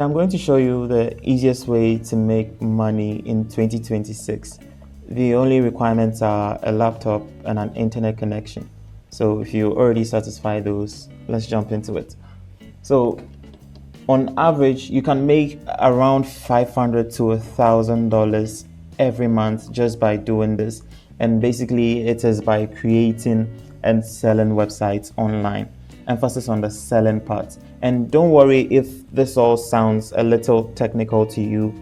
I'm going to show you the easiest way to make money in 2026. The only requirements are a laptop and an internet connection. So if you already satisfy those, let's jump into it. So on average, you can make around $500 to $1,000 every month just by doing this. And basically, it is by creating and selling websites online. Emphasis on the selling part. And don't worry if this all sounds a little technical to you.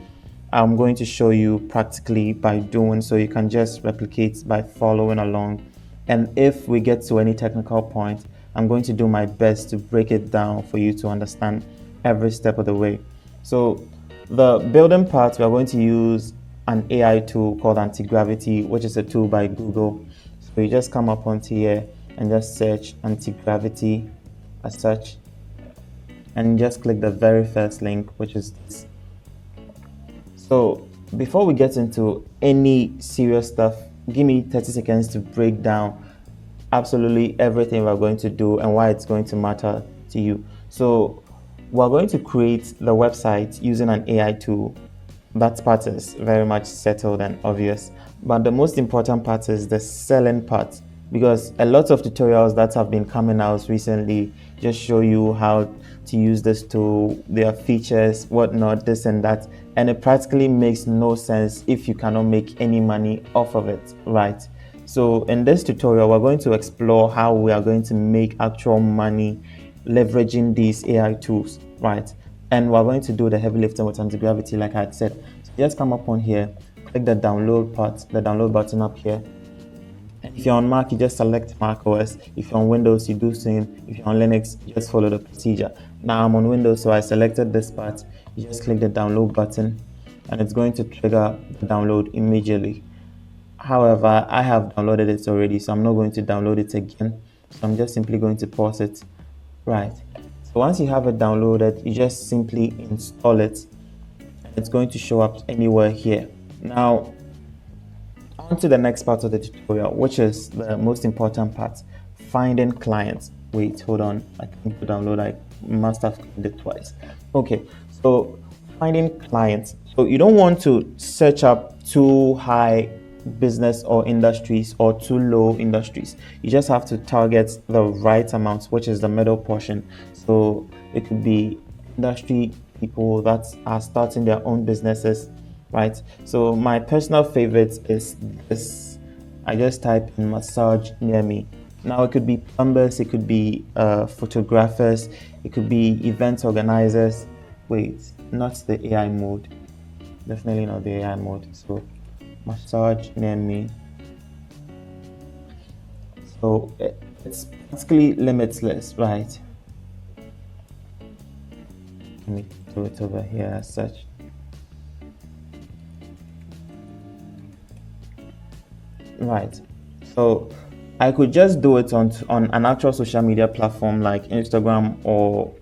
I'm going to show you practically by doing so you can just replicate by following along. And if we get to any technical point, I'm going to do my best to break it down for you to understand every step of the way. So the building part, we are going to use an AI tool called antigravity, which is a tool by Google. So you just come up onto here and just search antigravity as such, and just click the very first link, which is this. So before we get into any serious stuff, give me 30 seconds to break down absolutely everything we're going to do and why it's going to matter to you. So we're going to create the website using an AI tool. That part is very much settled and obvious. But the most important part is the selling part, because a lot of tutorials that have been coming out recently just show you how to use this tool, their features, whatnot, this and that. And it practically makes no sense if you cannot make any money off of it, right? So in this tutorial, we're going to explore how we are going to make actual money leveraging these AI tools, right? And we're going to do the heavy lifting with anti-gravity, like I had said. So just come up on here, click the download part, the download button up here. And if you're on Mac, you just select Mac OS. If you're on Windows, you do same. If you're on Linux, you just follow the procedure. Now I'm on Windows, so I selected this part. You just click the download button, and it's going to trigger the download immediately. However, I have downloaded it already, so I'm not going to download it again. So I'm just simply going to pause it. Right. So once you have it downloaded, you just simply install it, and it's going to show up anywhere here. Now, on to the next part of the tutorial, which is the most important part, finding clients. Wait, hold on. I think to download, I must have clicked it twice. Okay, so finding clients. So you don't want to search up too high business or industries or too low industries. You just have to target the right amount, which is the middle portion. So it could be industry people that are starting their own businesses, right? So my personal favorite is this. I just type in massage near me. Now it could be plumbers, it could be photographers, it could be event organizers. Wait, not the AI mode. Definitely not the AI mode. So massage near me. So it's basically limitless, right? Let me do it over here as such. Right. So I could just do it on an actual social media platform like Instagram or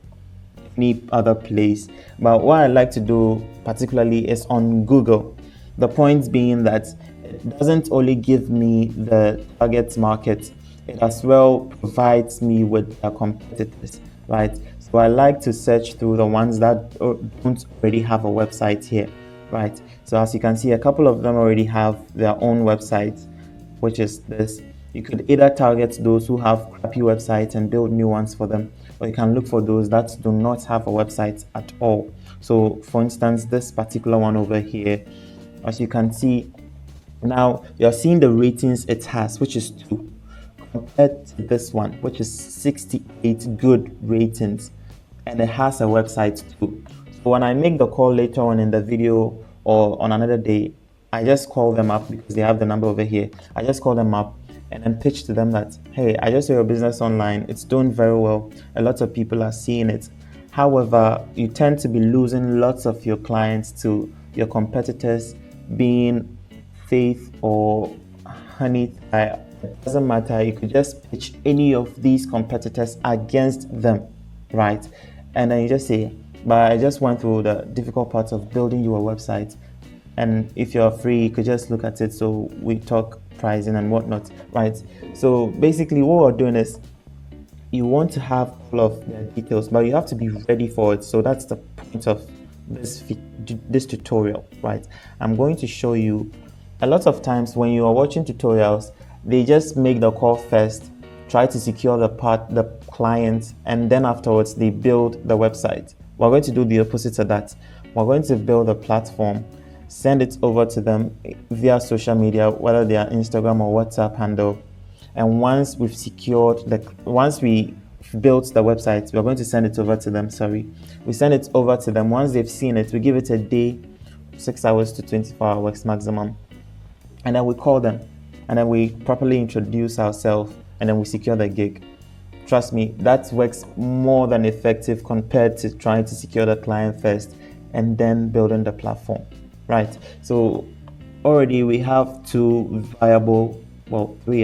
any other place. But what I like to do particularly is on Google. The point being that it doesn't only give me the target market, it as well provides me with their competitors, right? So I like to search through the ones that don't already have a website here, right? So as you can see, a couple of them already have their own websites, which is this. You could either target those who have crappy websites and build new ones for them, or you can look for those that do not have a website at all. So for instance, this particular one over here, as you can see, now you're seeing the ratings it has, which is 2, compared to this one, which is 68 good ratings, and it has a website too. So when I make the call later on in the video or on another day, I just call them up because they have the number over here. I just call them up and then pitch to them that, hey, I just saw your business online. It's doing very well. A lot of people are seeing it. However, you tend to be losing lots of your clients to your competitors, being Faith or Honey. It doesn't matter. You could just pitch any of these competitors against them, right? And then you just say, but I just went through the difficult parts of building your website. And if you're free, you could just look at it. So we talk pricing and whatnot, right? So basically what we're doing is you want to have all of the details, but you have to be ready for it. So that's the point of this tutorial, right? I'm going to show you. A lot of times when you are watching tutorials, they just make the call first, try to secure the client, and then afterwards they build the website. We're going to do the opposite of that. We're going to build a platform, send it over to them via social media, whether they are Instagram or WhatsApp handle. And once we built the website, we're going to send it over to them. We send it over to them. Once they've seen it, we give it a day, 6 hours to 24 hours maximum. And then we call them, and then we properly introduce ourselves, and then we secure the gig. Trust me, that works more than effective compared to trying to secure the client first and then building the platform, right? So already we have three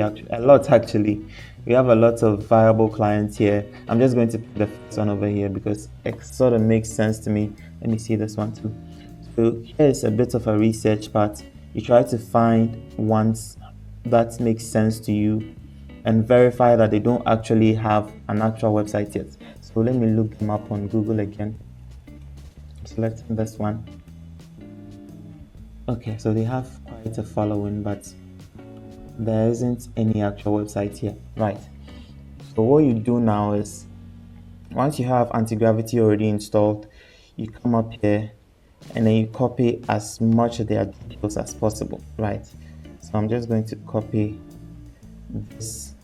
actually, a lot actually. We have a lot of viable clients here. I'm just going to put the first one over here because it sort of makes sense to me. Let me see this one too. So here's a bit of a research part. You try to find ones that make sense to you and verify that they don't actually have an actual website yet. So let me look them up on Google again. Selecting this one. Okay, so they have quite a following, but there isn't any actual website here, right? So what you do now is, once you have anti-gravity already installed, you come up here and then you copy as much of their details as possible, right? So I'm just going to copy this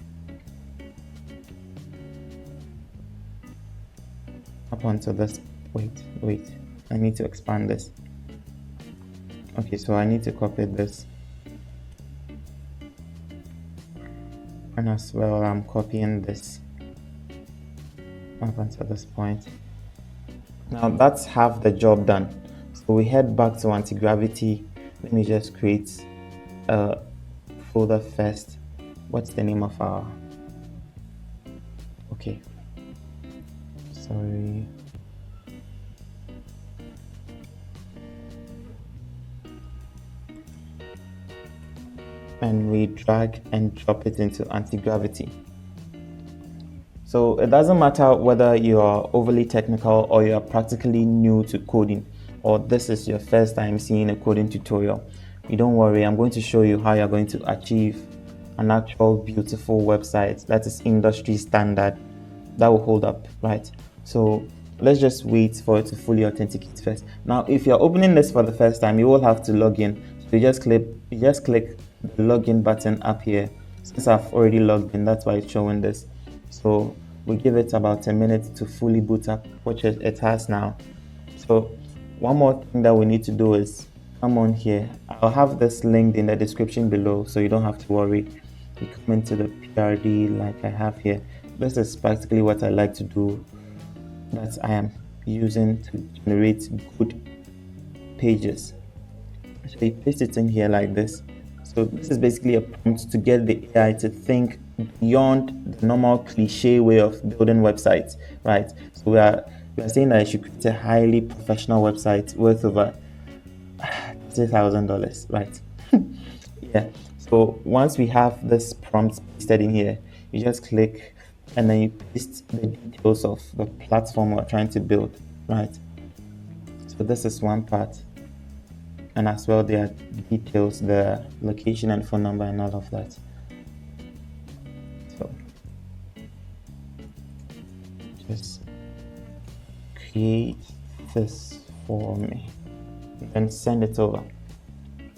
up onto this. Wait, I need to expand this. Okay, so I need to copy this, and as well I'm copying this up until this point. Now that's half the job done. So we head back to anti-gravity. Let me just create a folder first. What's the name of our... Okay, sorry. And we drag and drop it into anti-gravity. So it doesn't matter whether you are overly technical or you are practically new to coding, or this is your first time seeing a coding tutorial. You don't worry, I'm going to show you how you're going to achieve an actual beautiful website that is industry standard, that will hold up, right? So let's just wait for it to fully authenticate first. Now, if you're opening this for the first time, you will have to log in. So you just click the login button up here. Since I've already logged in, that's why it's showing this. So we give it about a minute to fully boot up, which it has now. So one more thing that we need to do is come on here. I'll have this linked in the description below, so you don't have to worry. You come into the PRD like I have here. This is practically what I like to do, that I am using to generate good pages. So you paste it in here like this. So this is basically a prompt to get the AI to think beyond the normal cliche way of building websites, right? So we are saying that I should create a highly professional website worth over $30,000, right? Yeah. So once we have this prompt pasted in here, you just click and then you paste the details of the platform we're trying to build, right? So this is one part. And as well, there are details, the location and phone number and all of that. So just create this for me and then send it over.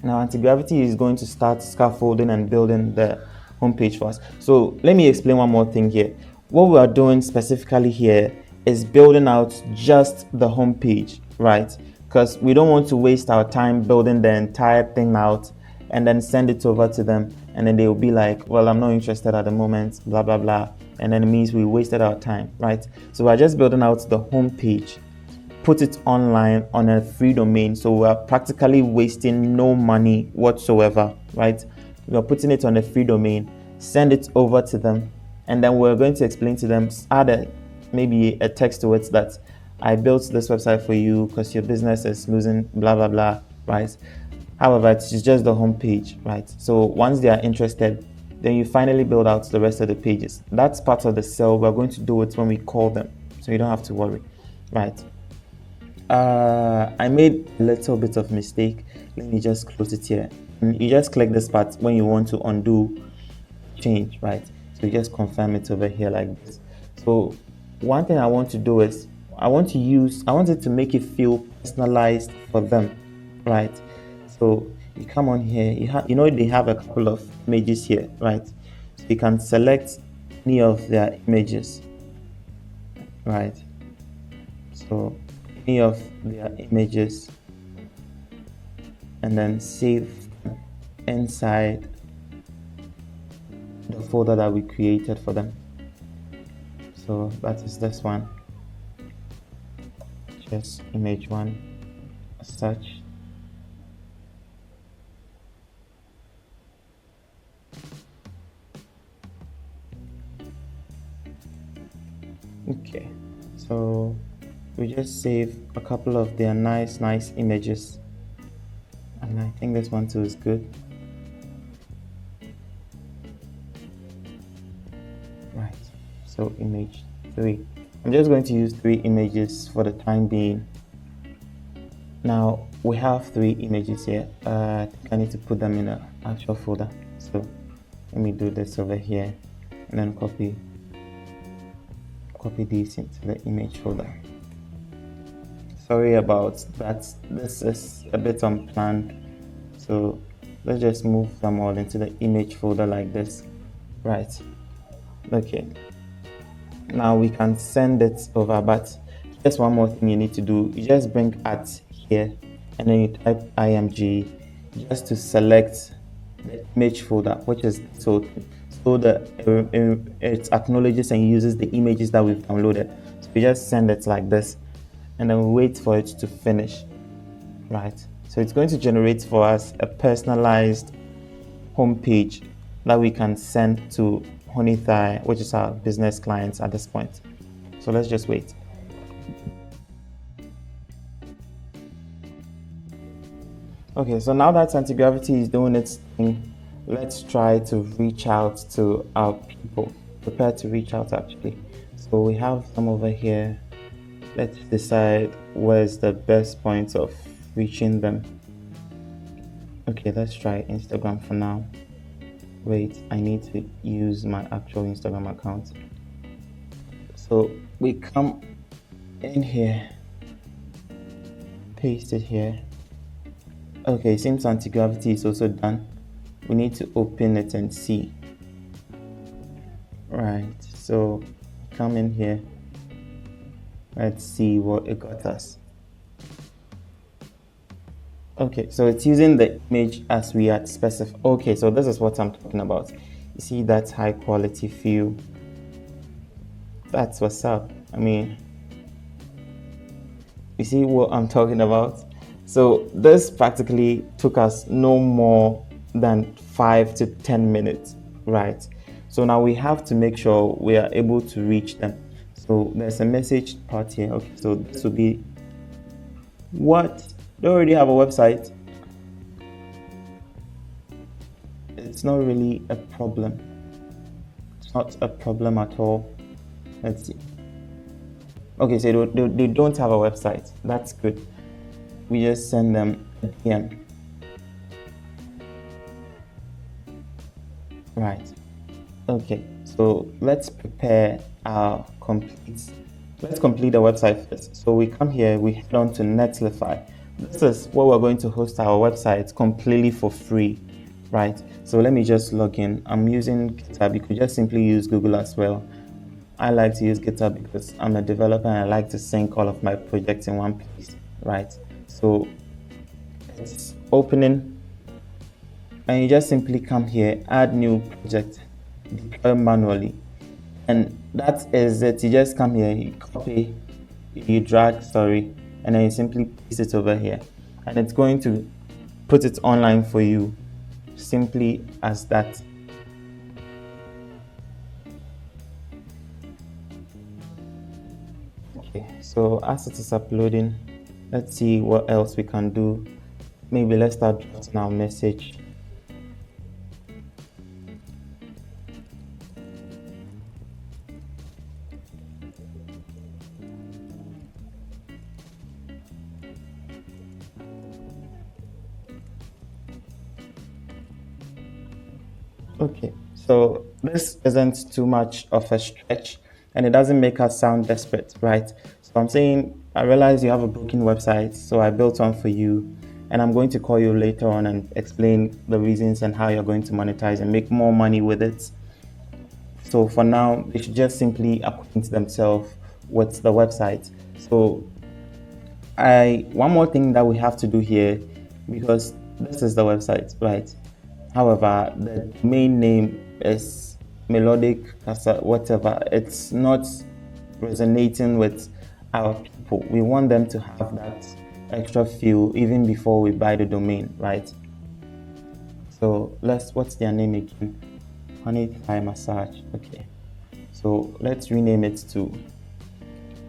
Now anti-gravity is going to start scaffolding and building the homepage for us. So let me explain one more thing here. What we are doing specifically here is building out just the homepage, right? Because we don't want to waste our time building the entire thing out and then send it over to them, and then they will be like, well, I'm not interested at the moment, blah blah blah, and then it means we wasted our time, right? So we're just building out the homepage, put it online on a free domain, so we're practically wasting no money whatsoever, right? We're putting it on a free domain, send it over to them, and then we're going to explain to them, add maybe a text to it that I built this website for you because your business is losing blah blah blah, right? However, it's just the homepage, right? So once they are interested, then you finally build out the rest of the pages. That's part of the sell. We're going to do it when we call them, so you don't have to worry, right? I made a little bit of mistake. Let me just close it here. And you just click this part when you want to undo change, right? So you just confirm it over here like this. So one thing I want to do is I want it to make it feel personalized for them, right? So you come on here, they have a couple of images here, right? So you can select any of their images, right? So any of their images, and then save inside the folder that we created for them. So that is this one, just image one, search. Okay, so we just save a couple of their nice images, and I think this one too is good. Right, so image 3. I'm just going to use 3 images for the time being. Now we have 3 images here. I think I need to put them in an actual folder. So let me do this over here and then copy these into the image folder. Sorry about that, this is a bit unplanned, so let's just move them all into the image folder like this. Right, okay, now we can send it over, but just one more thing you need to do. You just bring at here and then you type img just to select the image folder, which is so that it acknowledges and uses the images that we've downloaded. So we just send it like this and then we wait for it to finish, right? So it's going to generate for us a personalized homepage that we can send to Honeythai, which is our business clients at this point. So let's just wait. Okay, so now that anti-gravity is doing its thing, let's try to reach out to our people. Prepare to reach out actually. So we have some over here. Let's decide where's the best point of reaching them. Okay, let's try Instagram for now. Wait, I need to use my actual Instagram account. So we come in here, paste it here. Okay, since anti-gravity is also done, we need to open it and see. Right, so come in here. Let's see what it got us. Okay, so it's using the image as we had specified. Okay, so this is what I'm talking about. You see that high quality feel? That's what's up. I mean, you see what I'm talking about? So this practically took us no more than 5 to 10 minutes, right? So now we have to make sure we are able to reach them. So there's a message part here. Okay, so this will be what? They already have a website. It's not really a problem. It's not a problem at all. Let's see. Okay, so they don't have a website. That's good. We just send them a DM. Right. Okay, so let's prepare our let's complete the website first. So we come here, we head on to Netlify. This is where we're going to host our website completely for free, right? So let me just log in. I'm using GitHub. You could just simply use Google as well. I like to use GitHub because I'm a developer and I like to sync all of my projects in one place, right? So it's opening and you just simply come here, add new project, deploy manually, and that is it. You just come here, you copy, you drag, and then you simply paste it over here, and it's going to put it online for you, simply as that. Okay, so as it is uploading, let's see what else we can do. Maybe let's start drafting our message. Okay, so this isn't too much of a stretch and it doesn't make us sound desperate, right? So I'm saying, I realize you have a broken website, so I built one for you, and I'm going to call you later on and explain the reasons and how you're going to monetize and make more money with it. So for now, they should just simply acquaint themselves with the website. So one more thing that we have to do here, because this is the website, right? However, the main name is melodic, whatever. It's not resonating with our people. We want them to have that extra feel even before we buy the domain, right? So what's their name again? Honey Thai Massage. Okay. So let's rename it to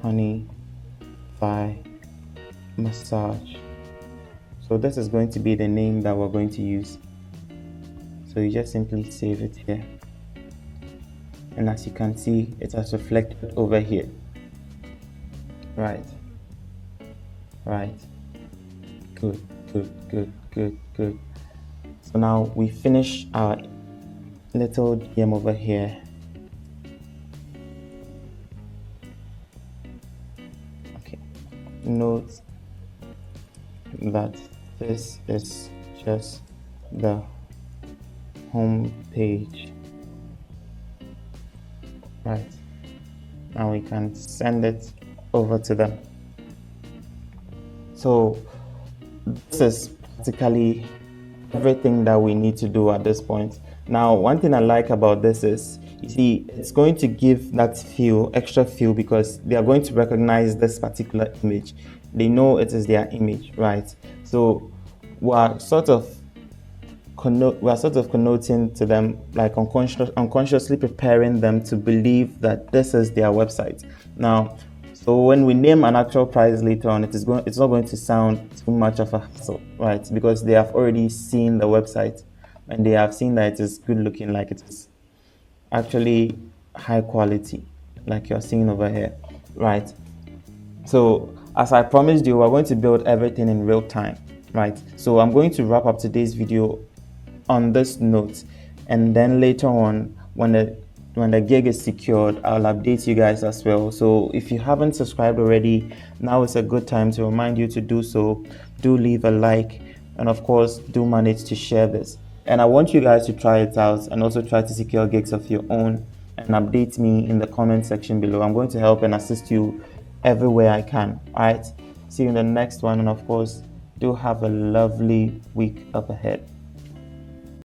Honey Thai Massage. So this is going to be the name that we're going to use. So you just simply save it here. And as you can see, it has reflected over here. Right. Good. So now we finish our little DM over here. Okay. Note that this is just the home page. Right. Now we can send it over to them. So this is practically everything that we need to do at this point. Now, one thing I like about this is, you see, it's going to give that extra feel, because they are going to recognize this particular image. They know it is their image, right? So we're sort of connoting to them, like unconsciously preparing them to believe that this is their website. Now, so when we name an actual price later on, it's not going to sound too much of a hassle, right? Because they have already seen the website and they have seen that it is good looking, like it is actually high quality, like you're seeing over here, right? So as I promised you, we're going to build everything in real time, right? So I'm going to wrap up today's video on this note, and then later on, when the gig is secured, I'll update you guys as well. So if you haven't subscribed already, now is a good time to remind you to do so. Do leave a like, and of course, do manage to share this. And I want you guys to try it out and also try to secure gigs of your own, and update me in the comment section below. I'm going to help and assist you everywhere I can. All right, see you in the next one, and of course, do have a lovely week up ahead.